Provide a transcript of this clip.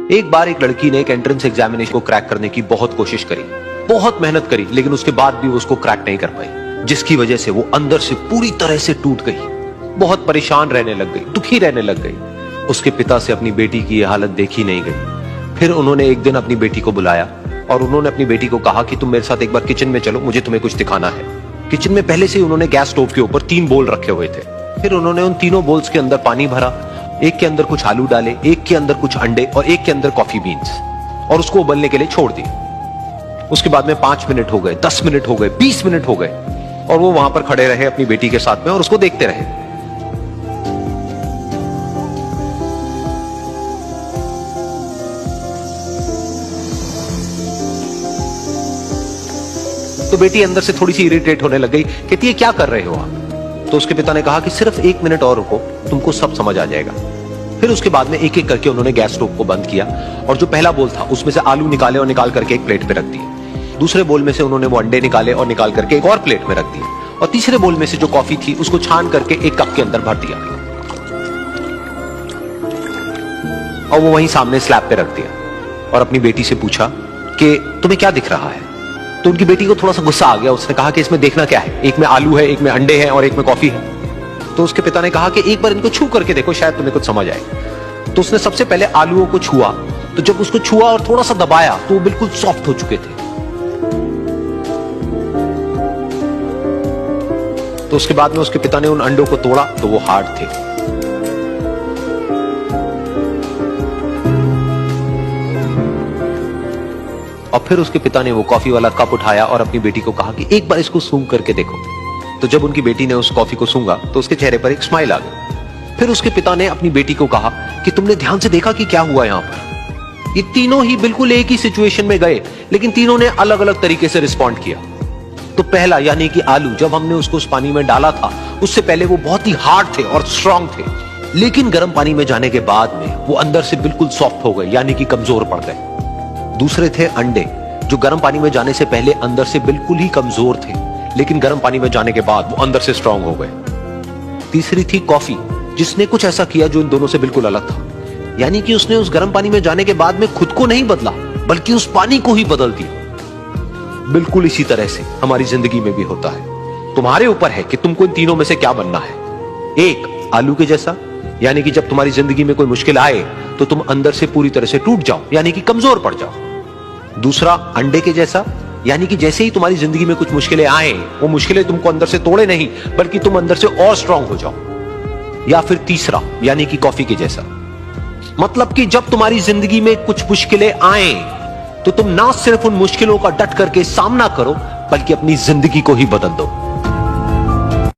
एक बार एक लड़की ने एक एंट्रेंस एग्जामिनेशन को क्रैक करने की बहुत कोशिश करी, बहुत मेहनत करी, लेकिन उसके बाद भी वो उसको क्रैक नहीं कर पाई, जिसकी वजह से वो अंदर से पूरी तरह से टूट गई, बहुत परेशान रहने लग गई, दुखी रहने लग गई। उसके पिता से अपनी बेटी की यह हालत देखी नहीं गई। फिर उन्होंने एक दिन अपनी बेटी को बुलाया और उन्होंने अपनी बेटी को कहा कि तुम मेरे साथ एक बार किचन में चलो, मुझे तुम्हें कुछ दिखाना है। किचन में पहले से ही उन्होंने गैस स्टोव के ऊपर 3 बोल रखे हुए थे। फिर उन्होंने उन तीनों बोल्स के अंदर पानी भरा, एक के अंदर कुछ आलू डाले, एक के अंदर कुछ अंडे और एक के अंदर कॉफी बीन्स, और उसको उबलने के लिए छोड़ दिया। उसके बाद में 5 मिनट हो गए, 10 मिनट हो गए, 20 मिनट हो गए, और वो वहां पर खड़े रहे अपनी बेटी के साथ में और उसको देखते रहे। तो बेटी अंदर से थोड़ी सी इरिटेट होने लग गई, कहती है क्या कर रहे हो आप? तो उसके पिता ने कहा कि सिर्फ 1 मिनट और रुको, तुमको सब समझ आ जाएगा। फिर उसके बाद में एक एक करके उन्होंने गैस स्टोव को बंद किया और जो पहला बोल था उसमें से आलू निकाले और निकाल करके एक प्लेट पे रख दिए। दूसरे बोल में से उन्होंने वो अंडे निकाले और निकाल करके एक और प्लेट में रख दिए, और तीसरे बोल में से जो कॉफी थी उसको छान करके एक कप के अंदर भर दिया और वो वहीं सामने स्लैब पे रख दिया और अपनी बेटी से पूछा कि तुम्हें क्या दिख रहा है? तो उनकी बेटी को थोड़ा सा गुस्सा आ गया। उसने कहा कि इसमें देखना क्या है, एक में आलू है, एक में अंडे हैं और एक में कॉफी है। तो उसके पिता ने कहा कि एक बार इनको छू करके देखो, शायद तुम्हें कुछ समझ आए। तो उसने सबसे पहले आलूओं को छुआ, तो जब उसको छुआ और थोड़ा सा दबाया तो वो बिल्कुल सॉफ्ट हो चुके थे। तो उसके बाद में उसके पिता ने उन अंडों को तोड़ा तो वो हार्ड थे। और फिर उसके पिता ने वो कॉफी वाला कप उठाया और अपनी बेटी को कहा कि एक बार इसको सूंघ करके देखो। तो जब उनकी बेटी ने उस कॉफी को सूंघा तो उसके चेहरे पर एक स्माइल आ गई। फिर उसके पिता ने अपनी बेटी को कहा कि तुमने ध्यान से देखा कि क्या हुआ यहां पर? ये तीनों ही बिल्कुल एक ही सिचुएशन में गए, लेकिन तीनों ने अलग अलग तरीके से रिस्पॉन्ड किया। तो पहला यानी कि आलू, जब हमने उसको उस पानी में डाला था उससे पहले वो बहुत ही हार्ड थे और स्ट्रांग थे, लेकिन गर्म पानी में जाने के बाद में वो अंदर से बिल्कुल सॉफ्ट हो गए, यानी कि कमजोर पड़ गए। दूसरे थे अंडे, जो गर्म पानी में जाने से पहले अंदर से बिल्कुल ही कमजोर थे, लेकिन गर्म पानी में जाने के बाद वो अंदर से स्ट्रांग हो गए। तीसरी थी कॉफी, जिसने कुछ ऐसा किया जो इन दोनों से बिल्कुल अलग था, यानी कि उसने उस गर्म पानी में जाने के बाद में खुद को नहीं बदला, बल्कि उस पानी को ही बदल दिया। बिल्कुल इसी तरह से हमारी जिंदगी में भी होता है। तुम्हारे ऊपर है कि तुमको इन तीनों में से क्या बनना है। एक, आलू के जैसा, यानी कि जब तुम्हारी जिंदगी में कोई मुश्किल आए तो तुम अंदर से पूरी तरह से टूट जाओ, यानी कि कमजोर पड़ जाओ। दूसरा, अंडे के जैसा, यानी कि जैसे ही तुम्हारी जिंदगी में कुछ मुश्किलें आए, वो मुश्किलें तुमको अंदर से तोड़े नहीं, बल्कि तुम अंदर से और स्ट्रांग हो जाओ। या फिर तीसरा, यानी कि कॉफी के जैसा, मतलब कि जब तुम्हारी जिंदगी में कुछ मुश्किलें आए तो तुम ना सिर्फ उन मुश्किलों का डट करके सामना करो, बल्कि अपनी जिंदगी को ही बदल दो।